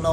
9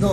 2।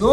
2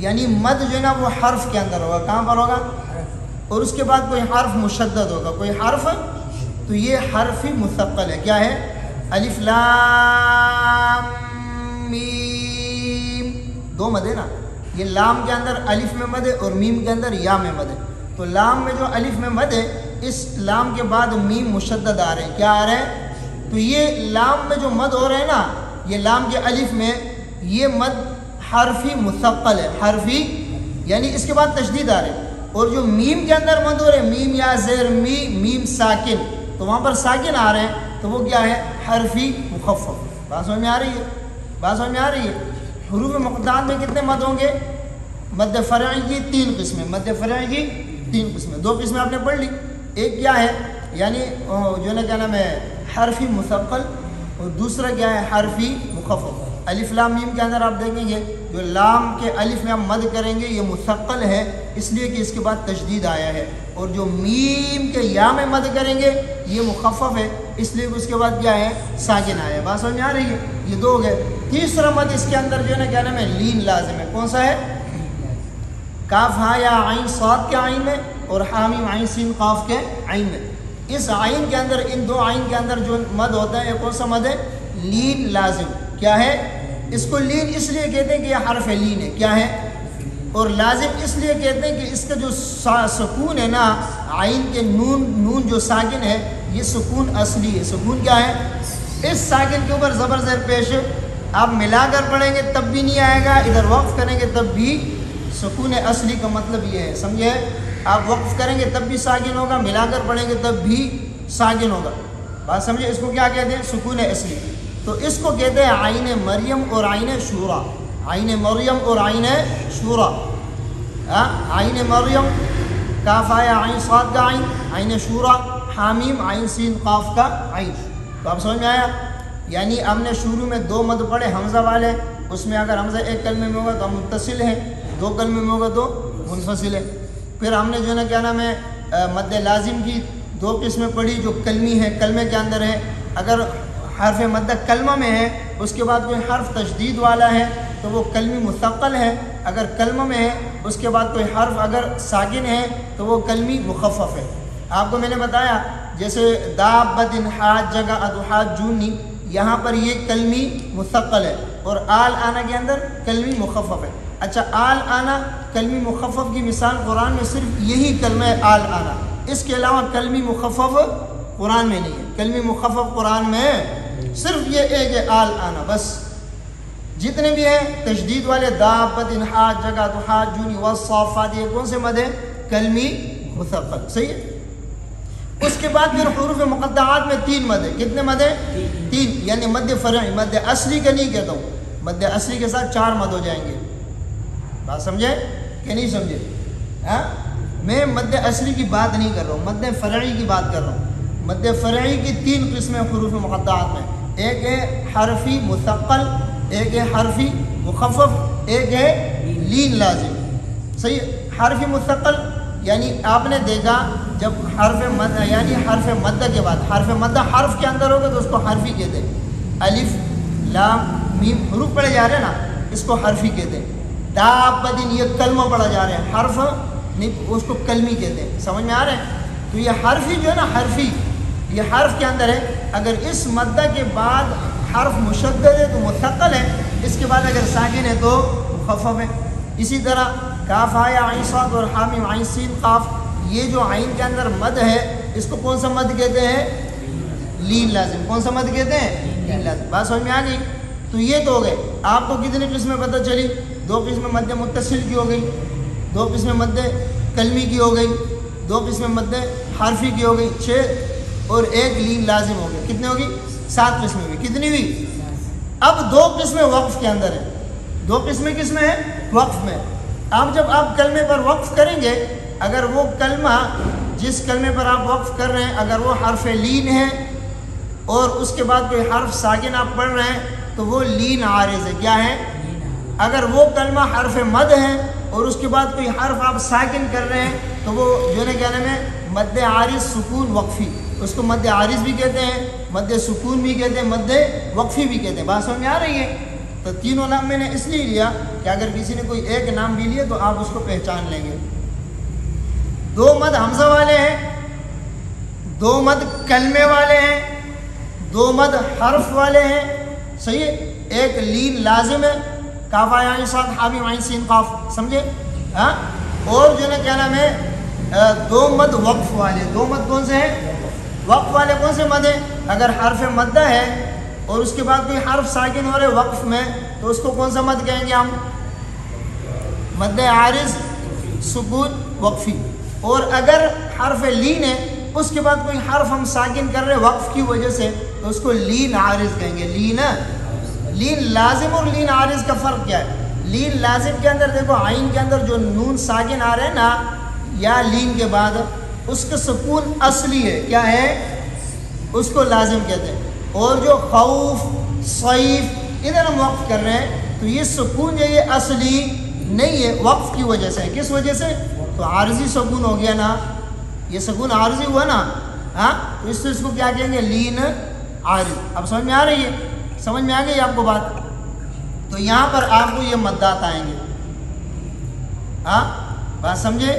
یعنی مد جو ہے نا وہ حرف کے اندر ہوگا. کہاں پر ہوگا؟ اور اس کے بعد کوئی حرف مشدد ہوگا, کوئی حرف, تو یہ حرف مثقل ہے. کیا ہے؟ الف لام میم, دو مد ہے نا. یہ لام کے اندر الف میں مد ہے اور میم کے اندر یا میں مد ہے. تو لام میں جو الف میں مد ہے, اس لام کے بعد میم مشدد آ رہے ہیں. کیا آ رہے ہیں؟ تو یہ لام میں جو مد ہو رہے ہیں نا, یہ لام کے الف میں یہ مد حرفی مثقل ہے. حرفی یعنی اس کے بعد تشدید آ رہے ہیں. اور جو میم کے اندر مد ہو رہے ہیں, میم یا زیر می, میم ساکن, تو وہاں پر ساکن آ رہے ہیں, تو وہ کیا ہے؟ حرفی مخفف. بات سمجھ میں آ رہی ہے؟ بات سمجھ میں آ رہی ہے؟ حروف مقطعات میں کتنے مد ہوں گے؟ مد فرعی کی 3 قسمیں. مد فرعی کی 3 قسمیں. 2 قسمیں آپ نے پڑھ لی. ایک کیا ہے؟ یعنی جو ہے کیا نام ہے, حرفی مثقل, اور دوسرا کیا ہے؟ حرفی مخفف. الف لام میم کے اندر آپ دیکھیں گے جو لام کے الف میں آپ مد کریں گے یہ مثقل ہے, اس لیے کہ اس کے بعد تشدید آیا ہے. اور جو میم کے یا میں مد کریں گے یہ مخفف ہے, اس لیے کہ اس کے بعد کیا ہے؟ ساکن آیا ہے. بات سمجھ میں آ رہی ہے؟ یہ 2 ہو گئے. تیسرا مد اس کے اندر جو ہے نا کیا نام ہے, لین لازم ہے. کون سا ہے؟ کاف ہا یا عین صاد کے عین میں, اور حامیم عین سین قاف کے عین میں. اس عین کے اندر, ان 2 عین کے اندر جو مد ہوتا ہے یہ کون سا مد ہے؟ لین لازم. کیا ہے؟ اس کو لین اس لیے کہتے ہیں کہ یہ حرف لین ہے. کیا ہے؟ اور لازم اس لیے کہتے ہیں کہ اس کا جو سکون ہے نا, عین کے نون جو ساکن ہے, یہ سکون اصلی ہے. سکون کیا ہے؟ اس ساکن کے اوپر زبر زیر پیش آپ ملا کر پڑھیں گے تب بھی نہیں آئے گا, ادھر وقف کریں گے تب بھی سکون اصلی کا مطلب یہ ہے. سمجھے؟ آپ وقف کریں گے تب بھی ساکن ہوگا, ملا کر پڑھیں گے تب بھی ساکن ہوگا. بات سمجھے؟ اس کو کیا کہتے ہیں؟ سکون اصلی. تو اس کو کہتے ہیں عین مریم اور عین شورا. عین مریم اور عین شورا. عین مریم کاف آیا عین صاد کا عین, عین شورا حامیم عین سین قاف کا عین. تو آپ سمجھ میں آیا؟ یعنی ہم نے شروع میں 2 مد پڑھے حمزہ والے, اس میں اگر حمزہ ایک کلمے میں ہوگا تو متصل ہے, 2 کلمے میں ہوگا تو منفصل ہے. پھر ہم نے جو ہے نا کیا نام ہے مد لازم کی 2 قسمیں پڑھی جو کلمی ہے, کلمے کے اندر ہے. اگر حرف مد کلمہ میں ہے اس کے بعد کوئی حرف تشدید والا ہے تو وہ کلمی مثقل ہے. اگر کلمہ میں ہے اس کے بعد کوئی حرف اگر ساکن ہے تو وہ کلمی مخفف ہے. آپ کو میں نے بتایا جیسے دابۃ حاجک ادحاج جونی, یہاں پر یہ کلمی مثقل ہے, اور آل آنا کے اندر کلمی مخفف ہے. اچھا, آل آنا کلمی مخفف کی مثال قرآن میں صرف یہی کلمہ ہے آل آنا, اس کے علاوہ کلمی مخفف قرآن میں نہیں ہے. کلمی مخفف قرآن میں صرف یہ ایک ہے آل آنا بس. جتنے بھی ہیں تشدید والے دابۃ حاجک ادحاج جونی والصافات, یہ کون سے مد ہیں؟ کلمی مثقل. صحیح ہے. اس کے بعد پھر حروف مقطعات میں 3 مد ہیں. کتنے مد ہیں؟ 3. یعنی مد فرعی, مد اصلی کا نہیں کہتا ہوں, مد اصلی کے ساتھ 4 مد ہو جائیں گے. بات سمجھے کہ نہیں سمجھے؟ میں مد اصلی کی بات نہیں کر رہا ہوں, مد فرعی کی بات کر رہا ہوں. مد فرعی کی 3 قسمیں حروف مقطعات میں, ایک ہے حرفی مثقل, ایک ہے حرفی مخفف, ایک ہے لین لازم. صحیح ہے. حرفی مثقل یعنی آپ نے دیکھا جب حرف مد, یعنی حرف مد کے بعد حرف مد حرف کے اندر ہوگا تو اس کو حرفی کہتے ہیں. الف لام میم حروف پڑھے جا رہے ہیں نا, اس کو حرفی کہتے ہیں. دابۃ یہ کلمہ پڑھا جا رہا ہے, حرف نہیں, اس کو کلمی کہتے ہیں. سمجھ میں آ رہے ہیں؟ تو یہ حرفی جو ہے نا, حرفی یہ حرف کے اندر ہے. اگر اس مدہ کے بعد حرف مشدد ہے تو مثقل ہے, اس کے بعد اگر ساکن ہے تو مخفف ہے. اسی طرح کاف آیا عین صاد اور حامیم عین سین قاف, یہ جو عین کے اندر مد ہے اس کو کون سا مد کہتے ہیں؟ لین لازم. کون سا مد کہتے ہیں؟ لین لازم. بات سمجھ میں آ گئی؟ تو یہ تو ہو گئے. آپ کو کتنی قسمیں پتہ چلی؟ 2 قسمیں مد متصل کی ہو گئی, 2 قسمیں مد کلمی کی ہو گئی, 2 قسمیں مد حرفی کی ہو گئی, 6, اور 1 لین لازم ہو گئی. کتنے ہوگی؟ 7 قسمیں ہوئی. کتنی ہوئی؟ اب 2 قسمیں وقف کے اندر ہیں. 2 قسمیں کس میں ہیں؟ وقف میں. اب جب آپ کلمے پر وقف کریں گے, اگر وہ کلمہ جس کلمے پر آپ وقف کر رہے ہیں اگر وہ حرف لین ہے اور اس کے بعد کوئی حرف ساکن آپ پڑھ رہے ہیں تو وہ لین عارض ہے. کیا ہے؟ اگر وہ کلمہ حرف مد ہے اور اس کے بعد کوئی حرف آپ ساکن کر رہے ہیں تو وہ جو ہے کیا نام ہے مد عارض سکون وقفی. اس کو مد عارض بھی کہتے ہیں, مد سکون بھی کہتے ہیں, مد وقفی بھی کہتے ہیں. بات سمجھ میں آ رہی ہے؟ تو تینوں نام میں نے اس لیے لیا کہ اگر کسی نے کوئی ایک نام بھی لیا تو آپ اس کو پہچان لیں گے۔ 2 مد حمزہ والے ہیں، 2 مد کلمے والے ہیں، 2 مد حرف والے ہیں، صحیح ہے۔ ایک لین لازم ہے، کاف عین صاد حامیم عین سین قاف، سمجھے ہاں؟ اور جو ہے کیا نام ہے 2 مد وقف والے۔ 2 مد کون سے ہیں؟ وقف والے کون سے مد ہیں؟ اگر حرف مدہ ہے اور اس کے بعد کوئی حرف ساکن ہو رہے وقف میں تو اس کو کون سا مد کہیں گے ہم؟ مد عارض سکون وقفی۔ اور اگر حرف لین ہے اس کے بعد کوئی حرف ہم ساکن کر رہے وقف کی وجہ سے تو اس کو لین عارض کہیں گے۔ لین لازم اور لین عارض کا فرق کیا ہے؟ لین لازم کے اندر دیکھو عین کے اندر جو نون ساکن آ رہے ہیں نا یا لین کے بعد اس کا سکون اصلی ہے، کیا ہے؟ اس کو لازم کہتے ہیں۔ اور جو خوف صیف ادھر ہم وقف کر رہے ہیں تو یہ سکون جو یہ اصلی نہیں ہے، وقف کی وجہ سے۔ کس وجہ سے؟ تو عارضی سکون ہو گیا نا، یہ سکون عارضی ہوا نا، ہاں، تو اس سے اس کو کیا کہیں گے؟ لین عارض۔ اب سمجھ میں آ رہی ہے؟ سمجھ میں آ گئی آپ کو بات؟ تو یہاں پر آپ کو یہ مدات آئیں گے، ہاں بات سمجھے؟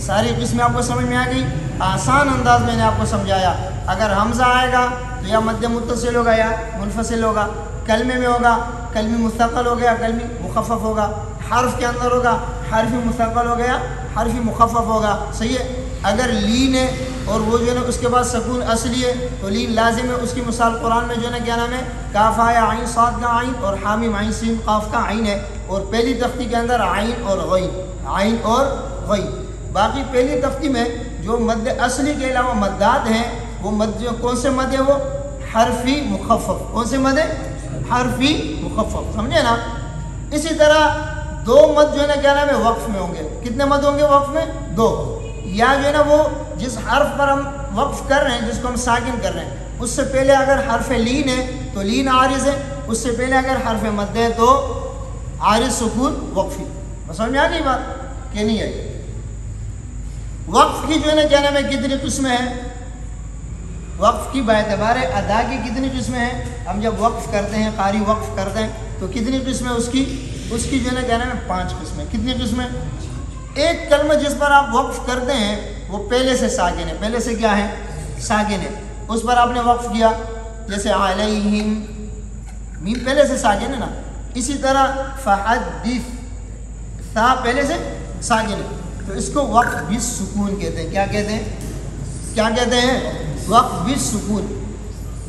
ساری قسمیں آپ کو سمجھ میں آ گئی؟ آسان انداز میں نے آپ کو سمجھایا۔ اگر حمزہ آئے گا تو یا مد متصل ہوگا یا منفصل ہوگا، کلمے میں ہوگا کلمی مستقل ہو گیا کلمی مخفف ہوگا، حرف کے اندر ہوگا حرفی مستقل ہو گیا حرفی مخفف ہوگا، صحیح ہے۔ اگر لین ہے اور وہ جو ہے نا اس کے بعد سکون اصلی ہے تو لین لازم ہے۔ اس کی مثال قرآن میں جو ہے نا کیا نام ہے؟ کاف یا عین صاد کا عین اور حامیم عین سین قاف کا عین ہے، اور پہلی تختی کے اندر عین اور غین، عین اور غین۔ باقی پہلی تختی میں جو مد اصلی کے علاوہ مدات ہیں وہ مد جو کون سے مد ہے؟ وہ حرفی مخفف۔ کون سے مد ہے؟ حرفی مخفف، سمجھے نا؟ اسی طرح 2 مد جو ہے نا کیا نام ہے وقف میں ہوں گے۔ کتنے مد ہوں گے وقف میں؟ 2۔ یا جو ہے نا وہ جس حرف پر ہم وقف کر رہے ہیں جس کو ہم ساکن کر رہے ہیں اس سے پہلے اگر حرف لین ہے تو لین عارض ہے، اس سے پہلے اگر حرف مد ہے تو عارض سکون وقفی۔ سمجھ میں آ گئی بات کہ نہیں ہے؟ وقف کی جو ہے نا کیا نام ہے کتنی قسمیں ہیں؟ وقف کی باعتبار ادا کی کتنی قسمیں ہیں؟ ہم جب وقف کرتے ہیں قاری وقف کرتے ہیں تو کتنی قسمیں اس کی جو ہے نا کیا نام ہے 5 قسمیں۔ کتنی قسمیں؟ ایک کلمہ جس پر آپ وقف کرتے ہیں وہ پہلے سے ساکن ہے، پہلے سے کیا ہے؟ ساکن ہے، اس پر آپ نے وقف کیا، جیسے علیہم، میم پہلے سے ساکن ہے نا۔ اسی طرح فحدث، تا پہلے سے ساکن ہے تو اس کو وقف بالسکون کہتے ہیں۔ کیا کہتے ہیں؟ کیا کہتے ہیں؟ وقف بالسکون۔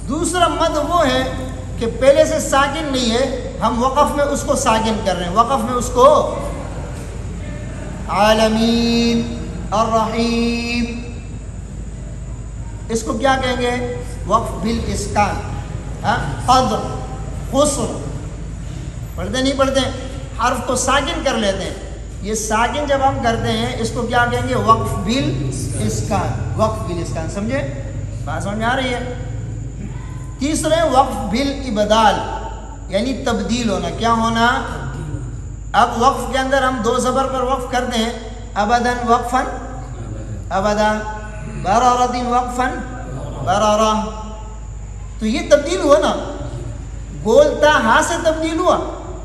دوسرا مد وہ ہے کہ پہلے سے ساکن نہیں ہے، ہم وقف میں اس کو ساکن کر رہے ہیں، وقف میں اس کو عالمین الرحیم، اس کو کیا کہیں گے؟ وقف بالاسکان۔ قدر، قصر، پڑھتے نہیں پڑھتے؟ حرف کو ساکن کر لیتے ہیں، یہ ساکن جب ہم کرتے ہیں اس کو کیا کہیں گے؟ وقف بالاسکان، وقف بالاسکان، سمجھے؟ بات سمجھ میں آ رہی ہے؟ تیسرے وقف بالابدال، یعنی تبدیل ہونا۔ کیا ہونا؟ اب وقف کے اندر ہم 2 زبر پر وقف کرتے ہیں، ابداً وقفاً ابدا، برارتن وقفاً برارہ، تو یہ تبدیل ہوا نا، گولتا ہا سے تبدیل ہوا،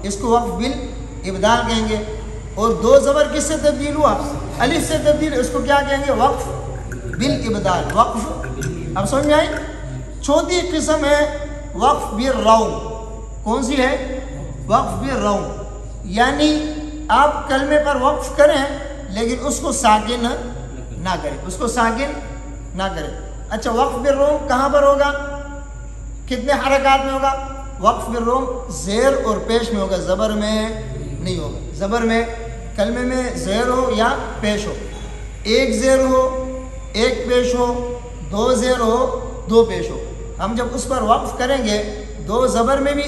اس کو وقف بالابدال کہیں گے۔ اور 2 زبر کس سے تبدیل ہوا؟ الف سے تبدیل، اس کو کیا کہیں گے؟ وقف بالابدال، وقف۔ اب سمجھ میں آئی؟ چوتھی قسم ہے وقف بالروم۔ کون سی ہے؟ وقف بالروم، یعنی آپ کلمے پر وقف کریں لیکن اس کو ساکن نہ کریں، اس کو ساکن نہ کریں۔ اچھا، وقف بالروم کہاں پر ہوگا؟ کتنے حرکات میں ہوگا؟ وقف بالروم زیر اور پیش میں ہوگا، زبر میں نہیں ہوگا۔ زبر میں کلمے میں زیر ہو یا پیش ہو، 1 زیر ہو 1 پیش ہو، 2 زیر ہو 2 پیش ہو، ہم جب اس پر وقف کریں گے 2 زبر میں بھی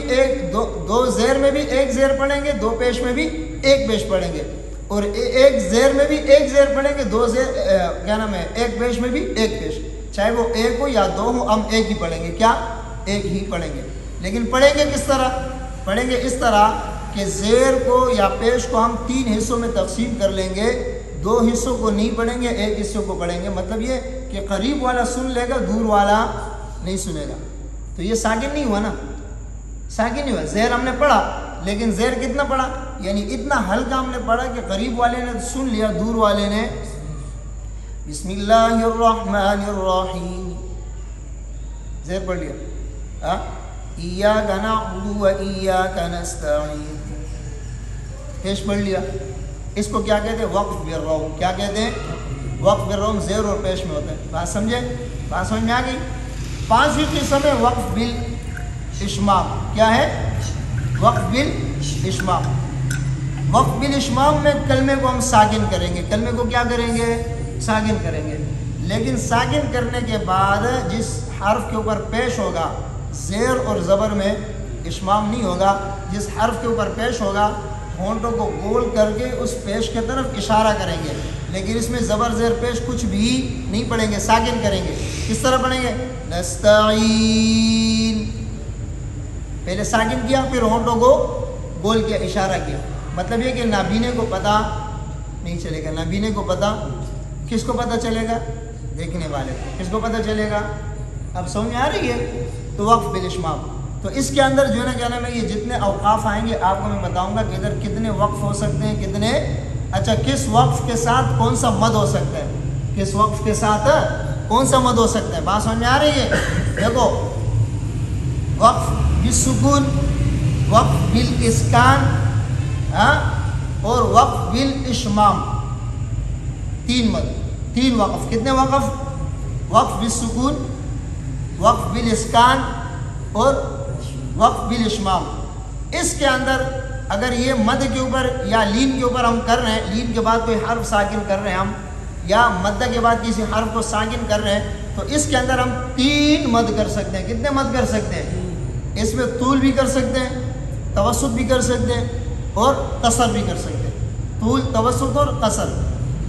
2 زیر میں بھی 1 زیر پڑھیں گے، 2 پیش میں بھی 1 پیش پڑھیں گے، اور 1 زیر میں بھی 1 زیر پڑھیں گے، 2 زیر کیا نام ہے 1 پیش میں بھی 1 پیش، چاہے وہ 1 ہو یا 2 ہو، ہم 1 ہی پڑھیں گے۔ کیا؟ 1 ہی پڑھیں گے۔ لیکن پڑھیں گے کس طرح؟ پڑھیں گے اس طرح کہ زیر کو یا پیش کو ہم 3 حصوں میں تقسیم کر لیں گے، 2 حصوں کو نہیں پڑھیں گے، 1 حصے کو پڑھیں گے۔ مطلب یہ کہ قریب والا سن لے گا، دور والا نہیں سنے گا، تو یہ ساکن نہیں ہوا نا، ساکن نہیں ہوا۔ زیر ہم نے پڑھا لیکن زیر کتنا پڑا، یعنی اتنا ہلکا ہم نے پڑھا کہ قریب والے نے سن لیا، دور والے نے بسم اللہ الرحمن الرحیم زیر پڑھ لیا، ایاک نعبد و ایاک نستعین پیش پڑھ لیا۔ اس کو کیا کہتے ہیں؟ وقف بالروم۔ کیا کہتے ہیں؟ وقف بالروم، زیر اور پیش میں ہوتا ہے۔ بات سمجھے؟ بات سمجھ میں آ گئی؟ پانچویں قسم ہے وقف بالاشمام۔ کیا ہے؟ وقف بالاشمام۔ وقف بالاشمام میں کلمے کو ہم ساکن کریں گے، کلمے کو کیا کریں گے؟ ساکن کریں گے، لیکن ساکن کرنے کے بعد جس حرف کے اوپر پیش ہوگا، زیر اور زبر میں اشمام نہیں ہوگا، جس حرف کے اوپر پیش ہوگا ہونٹوں کو گول کر کے اس پیش کی طرف اشارہ کریں گے، لیکن اس میں زبر زیر پیش کچھ بھی نہیں پڑھیں گے، ساکن کریں گے۔ کس طرح پڑھیں گے؟ نستعین، پہلے ساکن کیا، پھر ہونٹوں کو گول کیا، اشارہ کیا۔ مطلب یہ کہ نابینے کو پتہ نہیں چلے گا۔ نابینے کو پتہ کس کو پتہ چلے گا؟ دیکھنے والے کو۔ کس کو پتہ چلے گا؟ اب سمجھ میں آ رہی ہے؟ تو وقف بالاشمام، تو اس کے اندر جو ہے نا کیا نام ہے، یہ جتنے اوقاف آئیں گے آپ کو میں بتاؤں گا کہ ادھر کتنے وقف ہو سکتے ہیں، کتنے، اچھا کس وقف کے ساتھ کون سا مد ہو سکتا ہے، کس وقف کے ساتھ کون سا مد ہو سکتا ہے۔ بات سمجھ میں آ رہی ہے؟ دیکھو، وقف بالسکون، وقف بالاسکان اور وقف بالاشمام، تین مد، تین وقف۔ کتنے وقف؟ وقف بالسکون، وقف بالاسکان اور وقف بالاشمام۔ اس کے اندر اگر یہ مد کے اوپر یا لین کے اوپر ہم کر رہے ہیں، لین کے بعد کوئی حرف ساکن کر رہے ہیں ہم، یا مدہ کے بعد کسی حرف کو ساکن کر رہے ہیں، تو اس کے اندر ہم تین مد کر سکتے ہیں۔ کتنے مد کر سکتے ہیں؟ اس میں طول بھی کر سکتے ہیں، توسط بھی کر سکتے ہیں اور قصر بھی کر سکتے ہیں۔ طول، توسط اور قصر،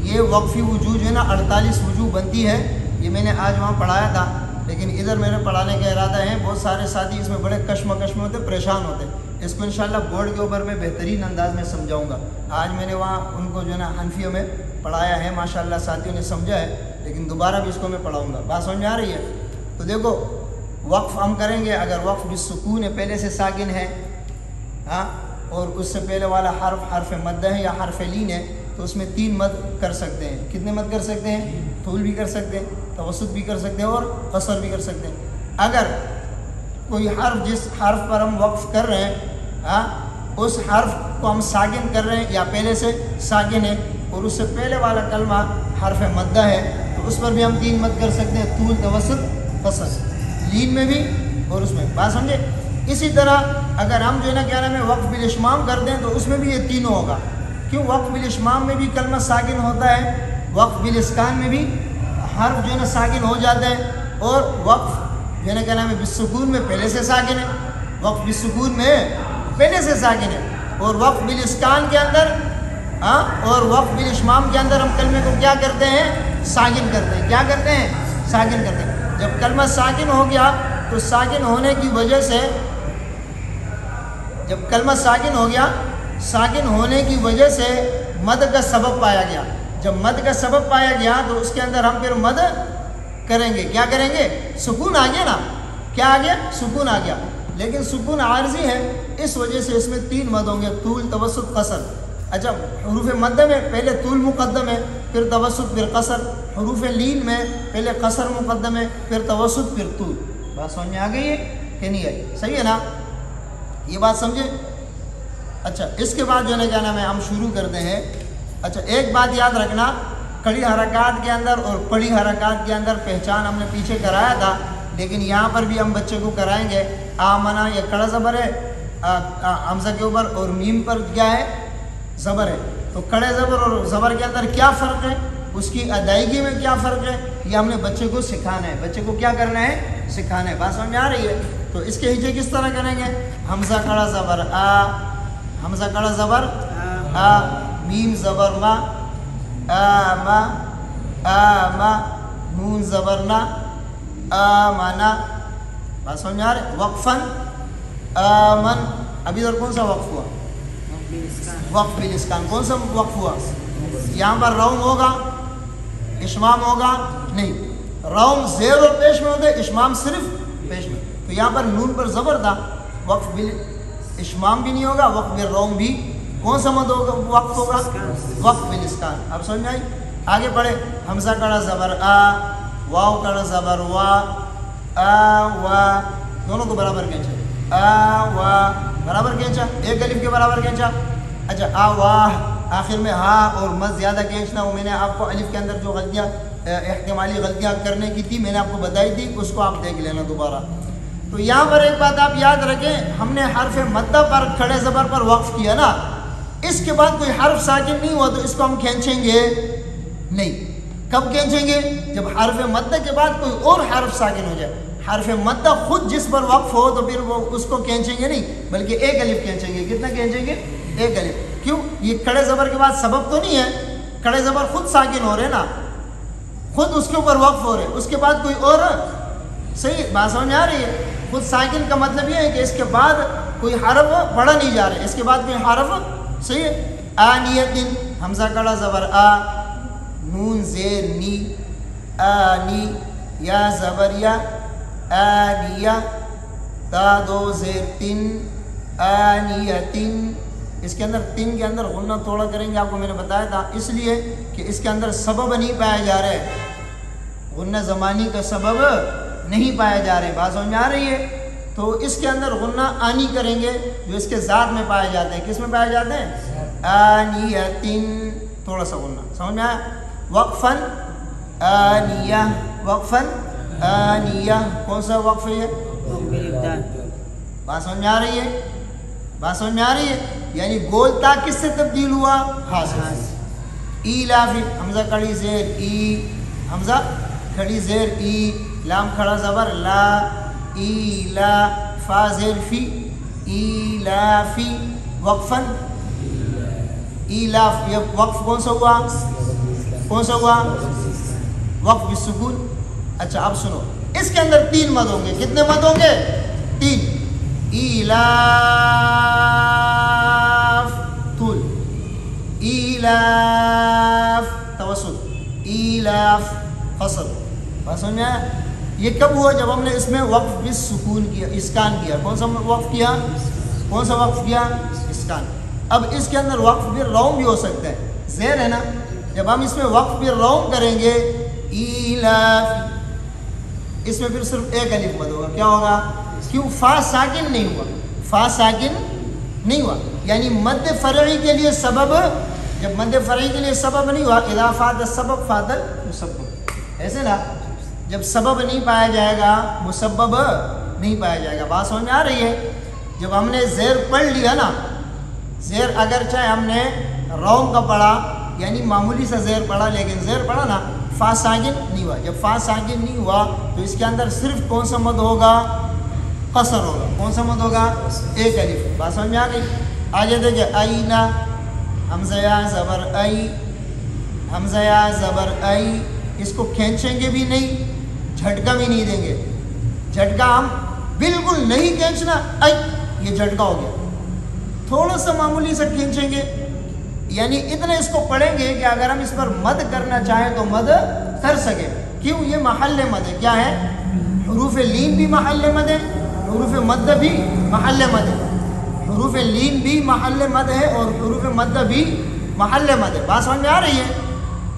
یہ وقفی وجوہ جو ہے نا 48 وجوہ بنتی ہے۔ یہ میں نے آج وہاں پڑھایا تھا، لیکن ادھر میرے پڑھانے کا ارادہ ہے، بہت سارے ساتھی اس میں بڑے کشمکش میں ہوتے، پریشان ہوتے۔ اس کو انشاءاللہ بورڈ کے اوپر میں بہترین انداز میں سمجھاؤں گا۔ آج میں نے وہاں ان کو جو ہے نا حنفیوں میں پڑھایا ہے، ماشاءاللہ ساتھیوں نے سمجھا ہے، لیکن دوبارہ بھی اس کو میں پڑھاؤں گا۔ بات سمجھ میں آ رہی ہے؟ تو دیکھو، وقف ہم کریں گے، اگر وقف بالسکون ہے، پہلے سے ساکن ہے، اور اس سے پہلے والا حرف حرف مدہ ہے یا حرف لین ہے، تو اس میں تین مد کر سکتے ہیں۔ کتنے مد کر سکتے ہیں؟ طول بھی کر سکتے ہیں، توسط بھی کر سکتے ہیں اور قصر بھی کر سکتے ہیں۔ اگر کوئی حرف جس حرف پر ہم وقف کر رہے ہیں اس حرف کو ہم ساکن کر رہے ہیں یا پہلے سے ساکن ہے، اور اس سے پہلے والا کلمہ حرف مدہ ہے، تو اس پر بھی ہم تین مد کر سکتے ہیں، طول، توسط، قصر، لین میں بھی اور اس میں۔ بات سمجھے؟ اسی طرح اگر ہم جو ہے نا کیا نام ہے وقف بالاشمام کرتے ہیں، تو اس میں بھی یہ تینوں ہوگا۔ کیوں؟ وقف بالاشمام میں بھی کلمہ ساکن ہوتا ہے، وقف بالاسکان میں بھی حرف جو ہے نا ساکن ہو جاتا ہے، اور وقف جو ہے نا کیا نام ہے بالسکون میں پہلے سے ساکن ہے، وقف بالسکون میں پہلے سے ساکن ہے، اور وقف بالاسکان کے اندر اور وقف بالاشمام کے اندر ہم کلمے کو کیا کرتے ہیں؟ ساکن کرتے ہیں۔ کیا کرتے ہیں؟ ساکن کرتے ہیں۔ جب کلمہ ساکن ہو گیا تو ساکن ہونے کی وجہ سے، جب کلمہ ساکن ہو گیا، ساکن ہونے کی وجہ سے مد کا سبب پایا گیا۔ جب مد کا سبب پایا گیا تو اس کے اندر ہم پھر مد کریں گے۔ کیا کریں گے؟ سکون آ گیا نا، کیا آ گیا؟ سکون آ گیا، لیکن سکون عارضی ہے، اس وجہ سے اس میں تین مد ہوں گے، طول، توسط، قصر۔ اچھا، حروف مدہ میں پہلے طول مقدم ہے، پھر توسط، پھر قصر۔ حروف لین میں پہلے قصر مقدم ہے، پھر توسط، پھر طول۔ بات سمجھ میں آ گئی ہے کہ نہیں آئی؟ صحیح ہے نا؟ یہ بات سمجھے؟ اچھا، اس کے بعد جو ہے نا کیا نام ہے ہم شروع کرتے ہیں۔ اچھا، ایک بات یاد رکھنا، کڑی حرکات کے اندر اور پڑی حرکات کے اندر پہچان ہم نے پیچھے کرایا تھا، لیکن یہاں پر بھی ہم بچے کو کرائیں گے۔ آمنا یہ کڑا زبر ہے حمزہ کے اوپر، اور میم پر کیا ہے؟ زبر ہے۔ تو کڑے زبر اور زبر کے اندر کیا فرق ہے، اس کی ادائیگی میں کیا فرق ہے، یہ ہم نے بچے کو سکھانا ہے۔ بچے کو کیا کرنا ہے؟ سکھانا ہے۔ بات سمجھ میں آ رہی ہے؟ تو اس کے ہجے کس طرح کریں گے؟ حمزہ کڑا زبر آ، حمزہ کڑا زبر آ، میم زبر ما، آما، آما، نون زبر نا، آمنا۔ بات سمجھ میں آ رہی ہے؟ وقفاً، آمن۔ ابھی ادھر کون سا وقف ہوا؟ وقف بالاسکان۔ کون سا وقف ہوا؟ یہاں پر روم ہوگا، اشمام ہوگا نہیں، روم زیر اور پیش میں ہوتے، اشمام صرف پیش میں۔ تو یہاں پر نون پر زبر تھا، وقف اشمام بھی نہیں ہوگا, وقف بالروم بھی. کون سا مد ہوگا, وقف ہوگا, وقف بالاسکان. اب سمجھ میں آئی؟ آگے پڑھے. حمزہ کڑا زبر آ, واو کڑا زبر وا, آ وا, دونوں کو برابر کھینچا, آ وا برابر کھینچا, ایک الف کے برابر کھینچا. اچھا آ واہ, آخر میں ہا اور مد زیادہ کھینچنا. وہ میں نے آپ کو الف کے اندر جو غلطیاں احتمالی غلطیاں کرنے کی تھی میں نے آپ کو بتائی تھی, اس کو آپ دیکھ لینا دوبارہ. تو یہاں پر ایک بات آپ یاد رکھیں, ہم نے حرف مدہ پر کھڑے زبر پر وقف کیا نا, اس کے بعد کوئی حرف ساکن نہیں ہوا تو اس کو ہم کھینچیں گے نہیں. کب کھینچیں گے؟ جب حرف مدہ کے بعد کوئی اور حرف ساکن ہو جائے. حرف مدہ خود جس پر وقف ہو تو پھر وہ اس کو کھینچیں گے نہیں, بلکہ ایک الف کھینچیں گے. کتنا کھینچیں گے؟ ایک الف. کیوں؟ یہ کھڑے زبر کے بعد سبب تو نہیں ہے, کھڑے زبر خود ساکن ہو رہے نا, خود اس کے اوپر وقف ہو رہے, اس کے بعد کوئی اور. صحیح بات سمجھ آ رہی ہے؟ خود ساکن کا مطلب یہ ہے کہ اس کے بعد کوئی حرف پڑھا نہیں جا رہا, اس کے بعد کوئی حرف. صحیح ہے. آنیتن, حمزہ کڑا زبر آ, نون زیر نی, آنی, یا زبر یا, آنیہ, تا دو زیر تن, آنیتن. اس کے اندر تن کے اندر غنہ توڑا کریں گے, آپ کو میں نے بتایا تھا, اس لیے کہ اس کے اندر سبب نہیں پایا جا رہا ہے, غنہ زمانی کا سبب نہیں پایا جا رہے. بات سمجھ میں آ رہی ہے؟ تو اس کے اندر غنہ آنی کریں گے جو اس کے ذات میں پائے جاتے ہیں. کس میں پائے جاتے ہیں؟ آنیتن, تھوڑا سا غنہ. سمجھ میں آیا؟ وقفن آنیہ, وقفن آنیہ. کون سا وقف ہے یہ؟ بات سمجھ میں آ رہی ہے؟ بات سمجھ میں آ رہی ہے؟ یعنی گول تا کس سے تبدیل ہوا؟ ہاں سے. ایلافی, حمزہ کڑی زیر ای, حمزہ کھڑی زیر ای, لام کھڑا زبر لا, ایلا, فا زیر فی, ایلافی. وقفن ایلاف, یہ وقف کون سا ہوا؟ کون سا ہوا؟ وقف بالسکون. اچھا اب سنو, اس کے اندر تین مد ہوں گے. کتنے مد ہوں گے؟ تین. ایلاف طول, ایلاف توسط, ایلاف قصر. بات سمجھ میں آیا؟ یہ کب ہوا؟ جب ہم نے اس میں وقف بالسکون کیا, اسکان کیا. کون سا وقف کیا؟ کون سا وقف کیا؟ اسکان. اب اس کے اندر وقف بالروم بھی ہو سکتا ہے, زیر ہے نا. جب ہم اس میں وقف بالروم کریں گے ایلاف, اس میں پھر صرف ایک الف مد ہوگا. کیا ہوگا؟ کیوں؟ فا ساکن نہیں ہوا, فا ساکن نہیں ہوا. یعنی مد فرعی کے لیے سبب, جب مد فرعی کے لیے سبب نہیں ہوا, اذا فات السبب فات المسبب, ایسے نا. جب سبب نہیں پایا جائے گا مسبب نہیں پایا جائے گا. بات سمجھ میں آ رہی ہے؟ جب ہم نے زیر پڑھ لیا نا, زیر اگرچہ ہم نے روم کا پڑھا, یعنی معمولی سا زیر پڑھا, لیکن زیر پڑھا نا, فا ساکن نہیں ہوا. جب فا ساکن نہیں ہوا تو اس کے اندر صرف کون سا مد ہوگا؟ قصر ہوگا. کون سا مد ہوگا؟ ایک الف. بات سمجھ میں آ گئی؟ آگے دیکھیں, آئینہ, حمزہ یا زبر ای, حمزہ یا زبر ای. اس کو کھینچیں گے بھی نہیں, جھٹکا بھی نہیں دیں گے. جھٹکا ہم بالکل نہیں کھینچنا, ای یہ جھٹکا ہو گیا. تھوڑا سا معمولی سا کھینچیں گے, یعنی اتنا اس کو پڑھیں گے کہ اگر ہم اس پر مد کرنا چاہیں تو مد کر سکیں. کیوں؟ یہ محل مد ہے. کیا ہے؟ حروف لین بھی محل مد ہے, حروف مد بھی محل مد ہے. حروف لین بھی محل مد ہے اور حروف مد بھی محل مد ہے. بات سمجھ میں آ رہی ہے؟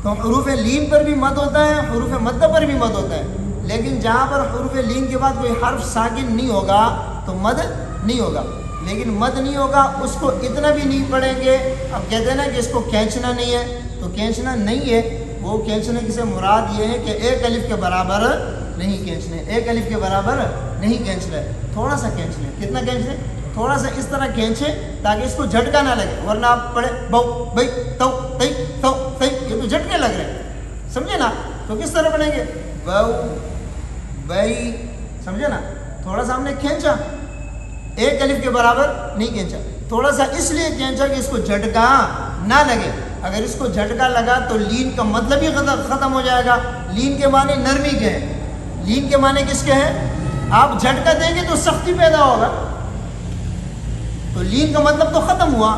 تو حروف لین پر بھی مد ہوتا ہے, حروف مد پر بھی مد ہوتا ہے, لیکن جہاں پر حروف لین کے بعد کوئی حرف ساکن نہیں ہوگا تو مد نہیں ہوگا. لیکن مد نہیں ہوگا, اس کو اتنا بھی نہیں پڑھیں گے. اب کہتے ہیں نا کہ اس کو کھینچنا نہیں ہے, تو کھینچنا نہیں ہے. وہ کھینچنے کی سے مراد یہ ہے کہ ایک الف کے برابر نہیں کھینچنے, ایک الف کے برابر نہیں کھینچنا ہے. تھوڑا سا کھینچ لیں. کتنا کھینچ لیں؟ تھوڑا سا اس طرح کھینچیں تاکہ اس کو جھٹکا نہ لگے, ورنہ آپ پڑھے بو بھائی تو تئی تو تئی, یہ تو جھٹکے لگ رہے ہیں. سمجھے نا؟ تو کس طرح پڑھیں گے؟ بو بھائی, سمجھے نا؟ تھوڑا سا ہم نے کھینچا, ایک الف کے برابر نہیں کھینچا. تھوڑا سا اس لیے کھینچا کہ اس کو جھٹکا نہ لگے. اگر اس کو جھٹکا لگا تو لین کا مطلب ہی ختم ہو جائے گا. لین کے معنی نرمی کے ہیں, لین کے معنی کس کے ہیں؟ آپ جھٹکا دیں گے تو سختی پیدا ہوگا, تو لین کا مطلب تو ختم ہوا.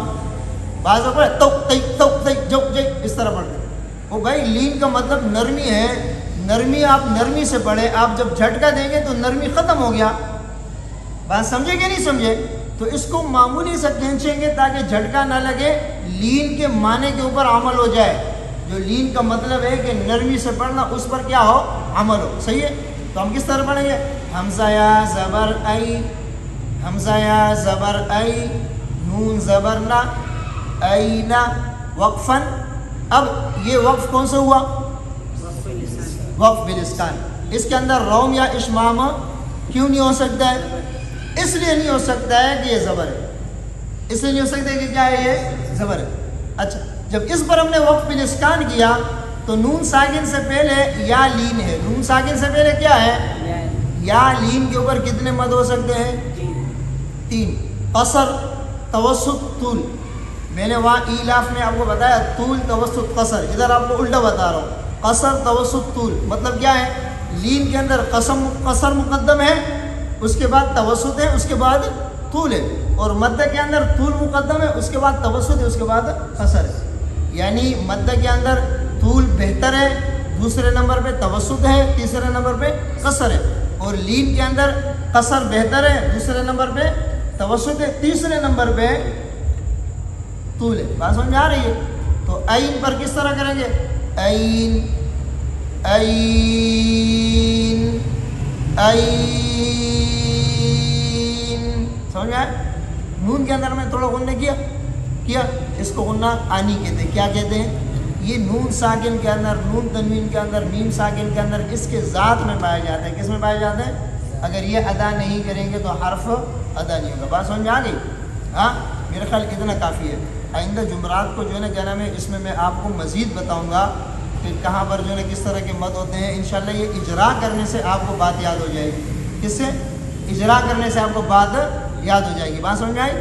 بعض پڑھے تو تئی تو تئی جو جئی, اس طرح پڑھتے ہیں. وہ بھائی لین کا مطلب نرمی ہے, نرمی آپ نرمی سے پڑھے. آپ جب جھٹکا دیں گے تو نرمی ختم ہو گیا. بات سمجھے کہ نہیں سمجھے؟ تو اس کو معمولی سا کھینچیں گے تاکہ جھٹکا نہ لگے، لین کے معنی کے اوپر عمل ہو جائے. جو لین کا مطلب ہے کہ نرمی سے پڑھنا، اس پر کیا ہو؟ عمل ہو. صحیح ہے؟ تو ہم کس طرح پڑھیں گے؟ حمزہ یا زبر ای، حمزہ یا زبر ای، نون زبر نا، اینا، وقفاً. اب یہ وقف کون سا ہوا؟ وقف بالاسکان. اس کے اندر روم یا اشمام کیوں نہیں ہو سکتا ہے؟ اس لیے نہیں ہو سکتا ہے کہ یہ زبر ہے. اس لیے نہیں ہو سکتا ہے کہ کیا ہے؟ یہ زبر ہے. اچھا، جب اس پر ہم نے وقف بالاسکان کیا تو نون ساکن سے پہلے یا لین ہے. نون ساکن سے پہلے کیا ہے؟ یا لین کے اوپر کتنے مد ہو سکتے ہیں؟ 3. قصر، توسط، طول. میں نے وہاں ایلاف میں آپ کو بتایا طول، توسط، قصر. ادھر آپ کو الٹا بتا رہا ہوں. قصر، توسط، طول مطلب کیا ہے؟ لین کے اندر قصر مقدم ہے، اس کے بعد توسط ہے، اس کے بعد طول ہے. اور مد کے اندر طول مقدم ہے، اس کے بعد توسط ہے، اس کے بعد قصر ہے. یعنی مد کے اندر طول بہتر ہے، دوسرے نمبر پہ توسط ہے، تیسرے نمبر پہ قصر ہے. اور لین کے اندر قصر بہتر ہے، دوسرے نمبر پہ توسط ہے، تیسرے نمبر پہ طول ہے. بات سمجھ آ رہی ہے؟ تو عین پر کس طرح کریں گے؟ عین، عین، عین. سمجھ آئے؟ نون کے اندر میں تھوڑا غنہ کیا اس کو غنہ آنی کہتے ہیں. کیا کہتے ہیں؟ یہ نون ساکن کے اندر، نون تنوین کے اندر، میم ساکن کے اندر اس کے ذات میں پایا جاتا ہے. کس میں پایا جاتا ہے؟ اگر یہ ادا نہیں کریں گے تو حرف ادا نہیں ہوگا. بات سمجھ آ گئی؟ ہاں، میرا خیال اتنا کافی ہے. آئندہ جمعرات کو جو ہے نا کیا نام ہے، اس میں آپ کو مزید بتاؤں گا کہ کہاں پر جو ہے کس طرح کے مد ہوتے ہیں. انشاءاللہ یہ اجرا کرنے سے آپ کو بات یاد ہو جائے گی. کس سے؟ اجرا کرنے سے آپ کو بات یاد ہو جائے گی. بات سمجھ میں آئی؟